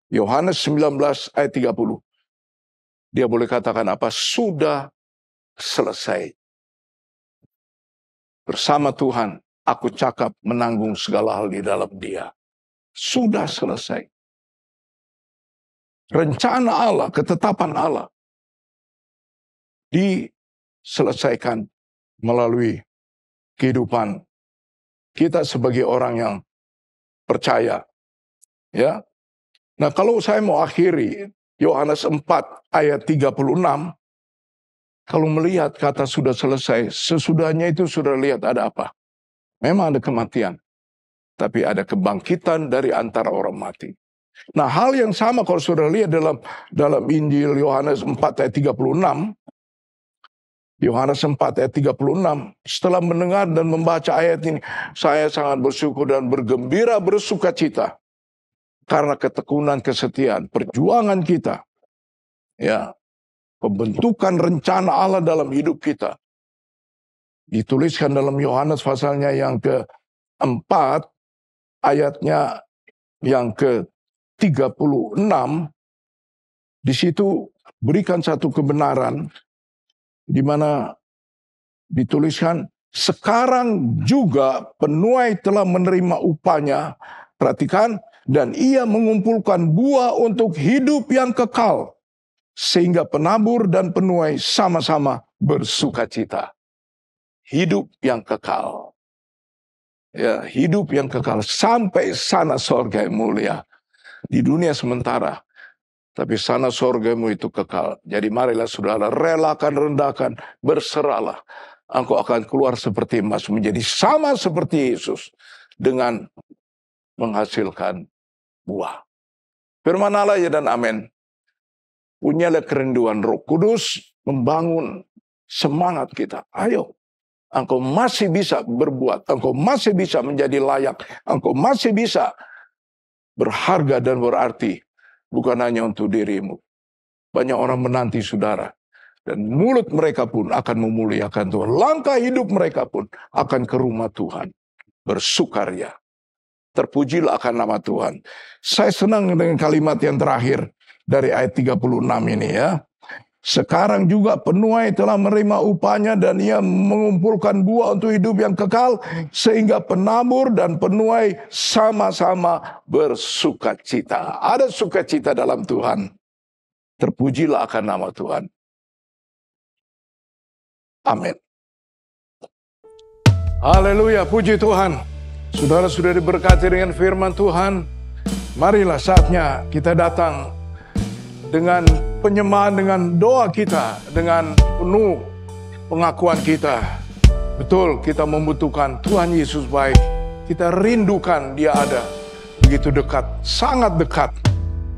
Yohanes 19 ayat 30. Dia boleh katakan apa? Sudah selesai. Bersama Tuhan, aku cakap menanggung segala hal di dalam Dia. Sudah selesai. Rencana Allah, ketetapan Allah diselesaikan melalui kehidupan kita sebagai orang yang percaya. Ya. Nah, kalau saya mau akhiri Yohanes 4 ayat 36, kalau melihat kata sudah selesai, sesudahnya itu sudah lihat ada apa? Memang ada kematian, tapi ada kebangkitan dari antara orang mati. Nah, hal yang sama kalau sudah lihat dalam Injil Yohanes 4 ayat 36, Yohanes 4 ayat 36, setelah mendengar dan membaca ayat ini, saya sangat bersyukur dan bergembira bersukacita karena ketekunan kesetiaan, perjuangan kita, ya, pembentukan rencana Allah dalam hidup kita. Dituliskan dalam Yohanes pasalnya yang ke-4, ayatnya yang ke-36, di situ berikan satu kebenaran, di mana dituliskan, sekarang juga penuai telah menerima upahnya, perhatikan, dan ia mengumpulkan buah untuk hidup yang kekal, sehingga penabur dan penuai sama-sama bersukacita. Hidup yang kekal. Ya, hidup yang kekal sampai sana sorga yang mulia. Di dunia sementara, tapi sana sorgamu itu kekal. Jadi marilah saudara, relakan, rendahkan, berserahlah. Engkau akan keluar seperti emas, menjadi sama seperti Yesus dengan menghasilkan buah. Firman Allah ya dan amin. Punyalah kerinduan Roh Kudus membangun semangat kita. Ayo, engkau masih bisa berbuat, engkau masih bisa menjadi layak, engkau masih bisa berharga dan berarti. Bukan hanya untuk dirimu. Banyak orang menanti saudara. Dan mulut mereka pun akan memuliakan Tuhan. Langkah hidup mereka pun akan ke rumah Tuhan. Bersukaria. Terpujilah akan nama Tuhan. Saya senang dengan kalimat yang terakhir dari ayat 36 ini ya. Sekarang juga penuai telah menerima upahnya dan ia mengumpulkan buah untuk hidup yang kekal. Sehingga penabur dan penuai sama-sama bersukacita. Ada sukacita dalam Tuhan. Terpujilah akan nama Tuhan. Amin. Haleluya, puji Tuhan. Saudara sudah diberkati dengan firman Tuhan. Marilah saatnya kita datang dengan penyembahan, dengan doa kita, dengan penuh pengakuan kita. Betul, kita membutuhkan Tuhan Yesus baik. Kita rindukan Dia ada begitu dekat, sangat dekat,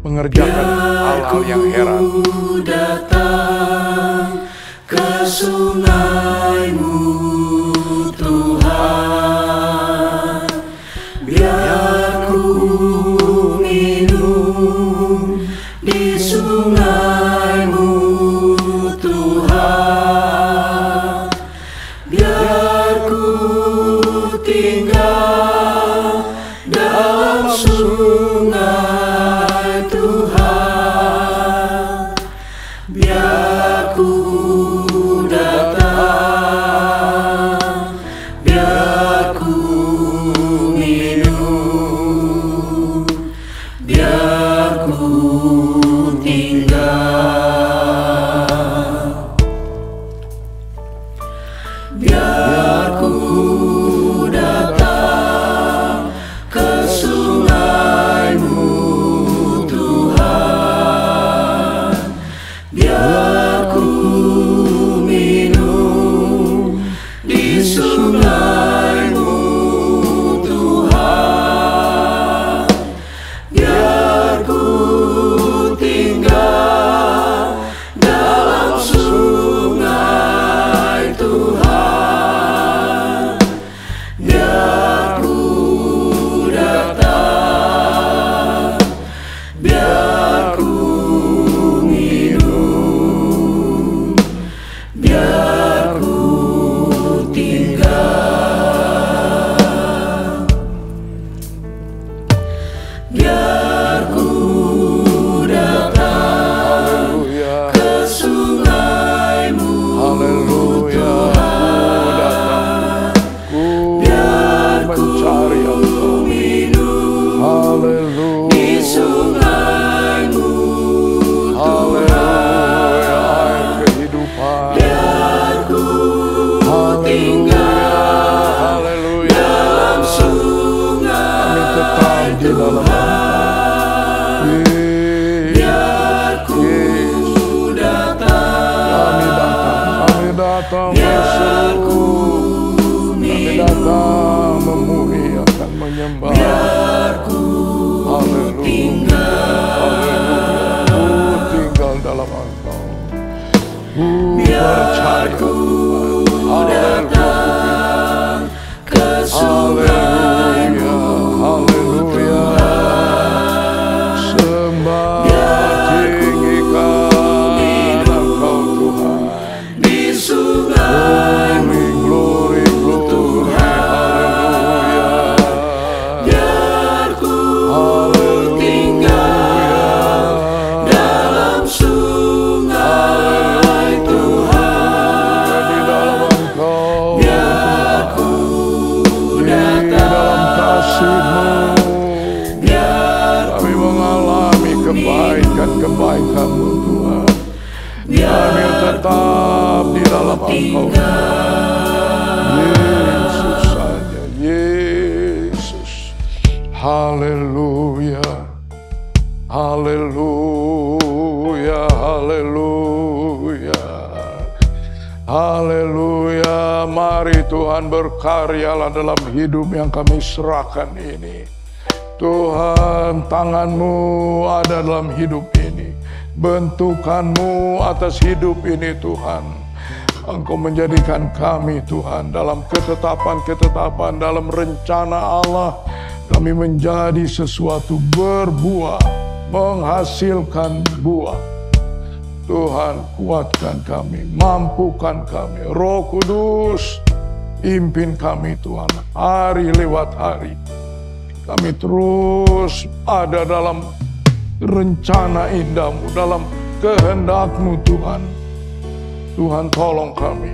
mengerjakan hal-hal yang heran. Datang ke sungai-Mu Tuhan, biar ku minum di sungai-Mu Tuhan, biar ku tinggal dalam sungai Tuhan, biar ku datang, biar ku minum, biar ku tinggal, biar ku datang ke sungai-Mu Tuhan, biar ku minum di sungai-Mu Tuhan, biar ku kebaikan-kebaikan-Mu Tuhan. Kami tetap di dalam Engkau. Yesus saja, Yesus. Haleluya, haleluya, haleluya, haleluya. Mari Tuhan berkaryalah dalam hidup yang kami serahkan ini. Tuhan, tangan-Mu ada dalam hidup ini. Bentukan-Mu atas hidup ini Tuhan. Engkau menjadikan kami Tuhan dalam ketetapan-ketetapan, dalam rencana Allah. Kami menjadi sesuatu berbuah, menghasilkan buah. Tuhan, kuatkan kami, mampukan kami. Roh Kudus, pimpin kami Tuhan, hari lewat hari. Kami terus ada dalam rencana indah-Mu, dalam kehendak-Mu Tuhan. Tuhan, tolong kami.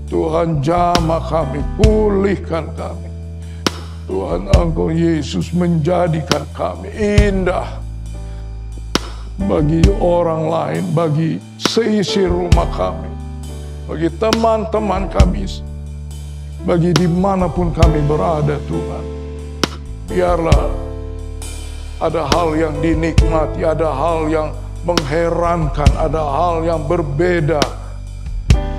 Tuhan, jamah kami, pulihkan kami. Tuhan, Engkau Yesus menjadikan kami indah bagi orang lain, bagi seisi rumah kami, bagi teman-teman kami, bagi dimanapun kami berada Tuhan. Biarlah ada hal yang dinikmati, ada hal yang mengherankan, ada hal yang berbeda.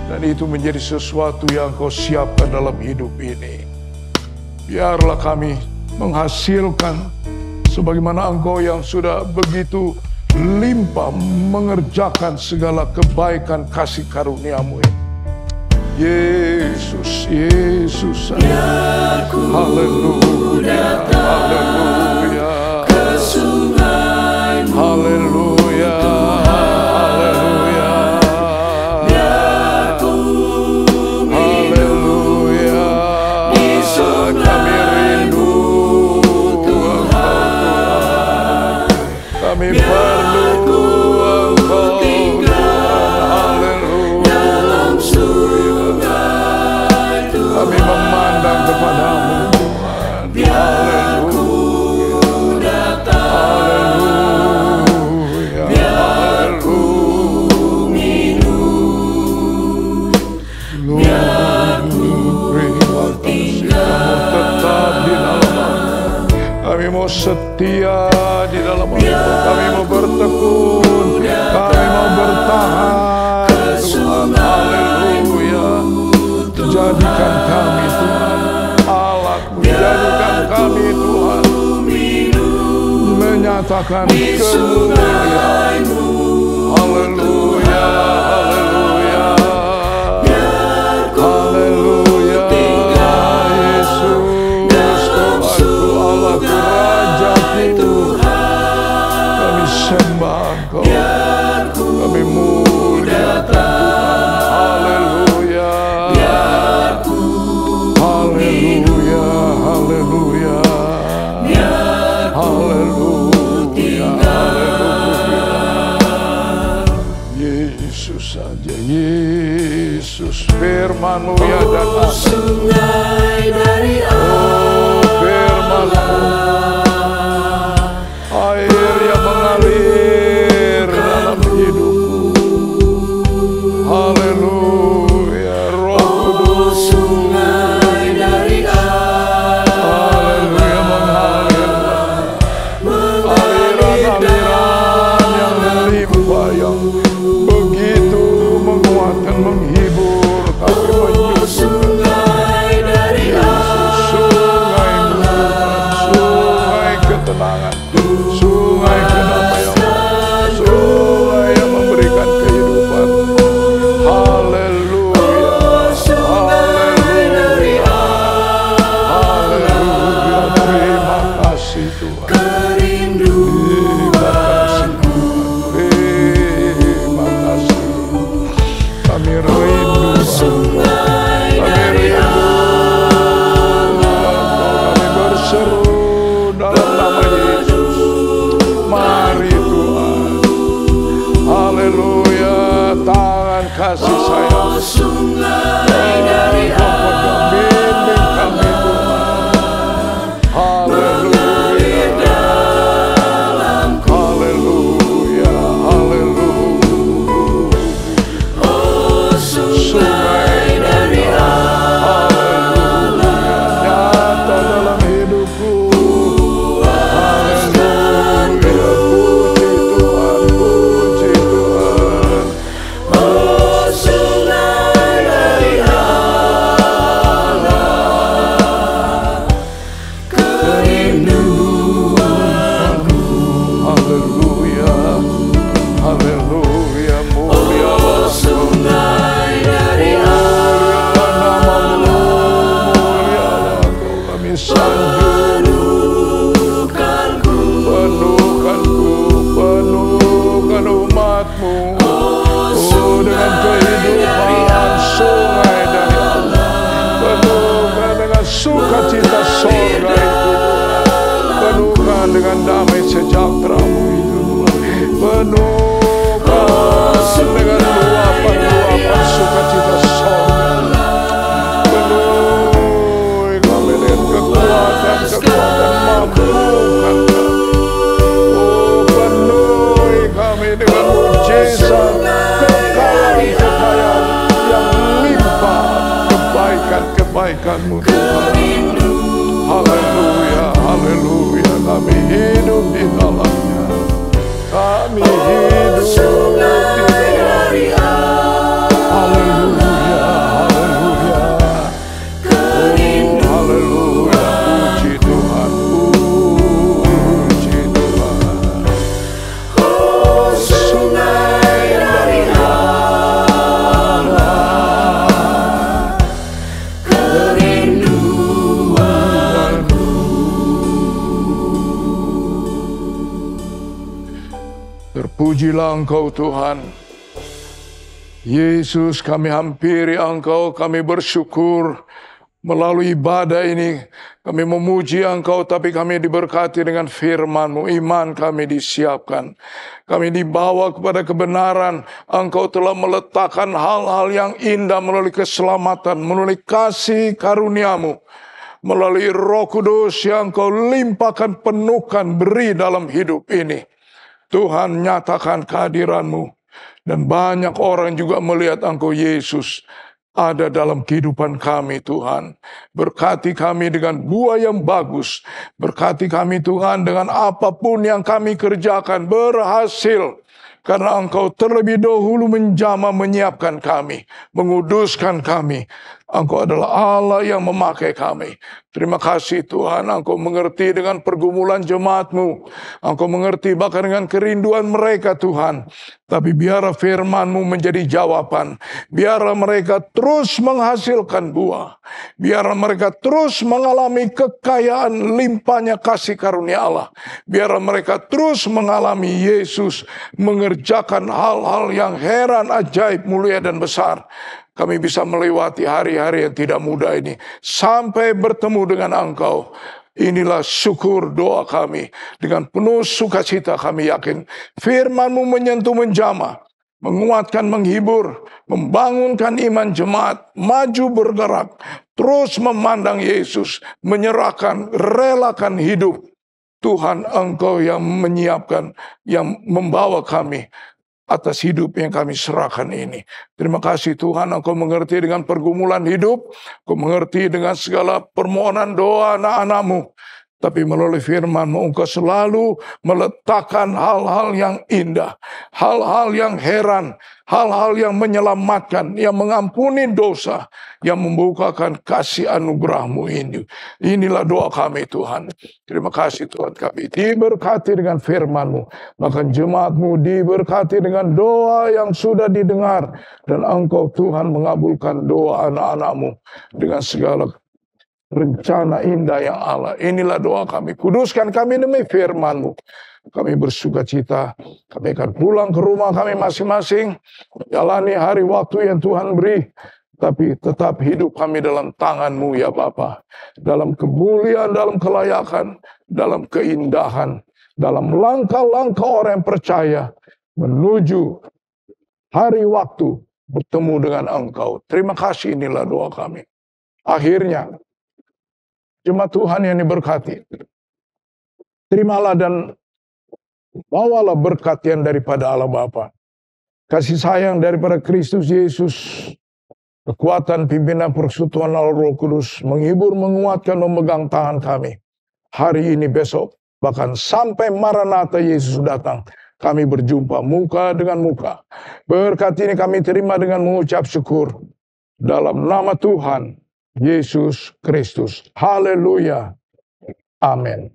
Dan itu menjadi sesuatu yang Kau siapkan dalam hidup ini. Biarlah kami menghasilkan sebagaimana Engkau yang sudah begitu limpah mengerjakan segala kebaikan kasih karunia-Mu ini. Yesus, Yesus, haleluya, haleluya, haleluya, haleluya, haleluya. Kami rindu Engkau, kami perlu Engkau, haleluya. Kami memandang kepadamu Tuhan, haleluya, haleluya, haleluya. Terima kasih Kamu tetap di dalam Engkau. Kami mau setia di dalam Engkau. Kami mau bertekun, kami mau bertahan Tuhan, haleluya. Jadikan kami Tuhan alat-Mu, jadikan kami Tuhan menyatakan kemuliaan-Mu, haleluya, haleluya, haleluya. Yesus, Tuhanku, Allahku, Rajaku, kami sembah Engkau, kami muliakan Tuhan, haleluya, haleluya, haleluya, haleluya, haleluya. Yesus saja, Yesus, firman-Mu ya dan sungai dari firman-Mu, air yang mengalir dalam hidupku, haleluya. Roh Kudus, sungai dari haleluya, mengalir, aliran-aliran yang melimpah, yang begitu menguatkan, menghibur, kami menyusun sungai dari sungai ketenangan, sungai ketenangan. penuhkan dengan luapan-luapan sukacita sorga. Penuhi kami dengan kekuatan mampukan. Oh, penuhi kami dengan mujizat kekayaan yang limpah, kebaikan-kebaikan-Mu Tuhan. Haleluya, haleluya, kami hidup di dalamnya. Kami hidup di dalamnya. Haleluya, haleluya. Oh, haleluya, puji Tuhan, puji Tuhan. Oh, sungai dari Allah, kerinduanku. Terpujilah Engkau Tuhan. Yesus, kami hampiri Engkau, kami bersyukur melalui ibadah ini. Kami memuji Engkau, tapi kami diberkati dengan firman-Mu. Iman kami disiapkan. Kami dibawa kepada kebenaran. Engkau telah meletakkan hal-hal yang indah melalui keselamatan, melalui kasih karunia-Mu. Melalui Roh Kudus yang Engkau limpahkan, penuhkan, beri dalam hidup ini. Tuhan, nyatakan kehadiran-Mu. Dan banyak orang juga melihat Engkau Yesus ada dalam kehidupan kami Tuhan. Berkati kami dengan buah yang bagus. Berkati kami Tuhan dengan apapun yang kami kerjakan berhasil. Karena Engkau terlebih dahulu menjamah menyiapkan kami. Menguduskan kami. Engkau adalah Allah yang memakai kami. Terima kasih Tuhan, Engkau mengerti dengan pergumulan jemaat-Mu. Engkau mengerti bahkan dengan kerinduan mereka Tuhan. Tapi biarlah firman-Mu menjadi jawaban. Biarlah mereka terus menghasilkan buah. Biarlah mereka terus mengalami kekayaan limpahnya kasih karunia Allah. Biarlah mereka terus mengalami Yesus mengerjakan hal-hal yang heran, ajaib, mulia dan besar. Kami bisa melewati hari-hari yang tidak mudah ini sampai bertemu dengan Engkau. Inilah syukur doa kami. Dengan penuh sukacita kami yakin firman-Mu menyentuh menjamah, menguatkan, menghibur, membangunkan iman jemaat, maju bergerak, terus memandang Yesus, menyerahkan, relakan hidup. Tuhan, Engkau yang menyiapkan, yang membawa kami atas hidup yang kami serahkan ini. Terima kasih Tuhan, Engkau mengerti dengan pergumulan hidup, Engkau mengerti dengan segala permohonan doa anak-anak-Mu. Tapi melalui firman-Mu, Engkau selalu meletakkan hal-hal yang indah, hal-hal yang heran, hal-hal yang menyelamatkan, yang mengampuni dosa, yang membukakan kasih anugerah-Mu ini. Inilah doa kami Tuhan. Terima kasih Tuhan, kami diberkati dengan firman-Mu. Bahkan jemaat-Mu diberkati dengan doa yang sudah didengar. Dan Engkau Tuhan mengabulkan doa anak-anak-Mu dengan segala rencana indah yang Allah. Inilah doa kami. Kuduskan kami demi firman-Mu. Kami bersuka cita. Kami akan pulang ke rumah kami masing-masing. Jalani hari waktu yang Tuhan beri. Tapi tetap hidup kami dalam tangan-Mu ya Bapa. Dalam kemuliaan, dalam kelayakan, dalam keindahan. Dalam langkah-langkah orang yang percaya. Menuju hari waktu bertemu dengan Engkau. Terima kasih, inilah doa kami. Akhirnya, jemaat Tuhan yang diberkati, terimalah dan bawalah berkat yang daripada Allah Bapa, kasih sayang daripada Kristus Yesus, kekuatan pimpinan persekutuan Allah Roh Kudus, menghibur, menguatkan, memegang tangan kami, hari ini, besok, bahkan sampai Maranatha Yesus datang, kami berjumpa muka dengan muka. Berkat ini kami terima dengan mengucap syukur, dalam nama Tuhan Yesus Kristus. Haleluya. Amin.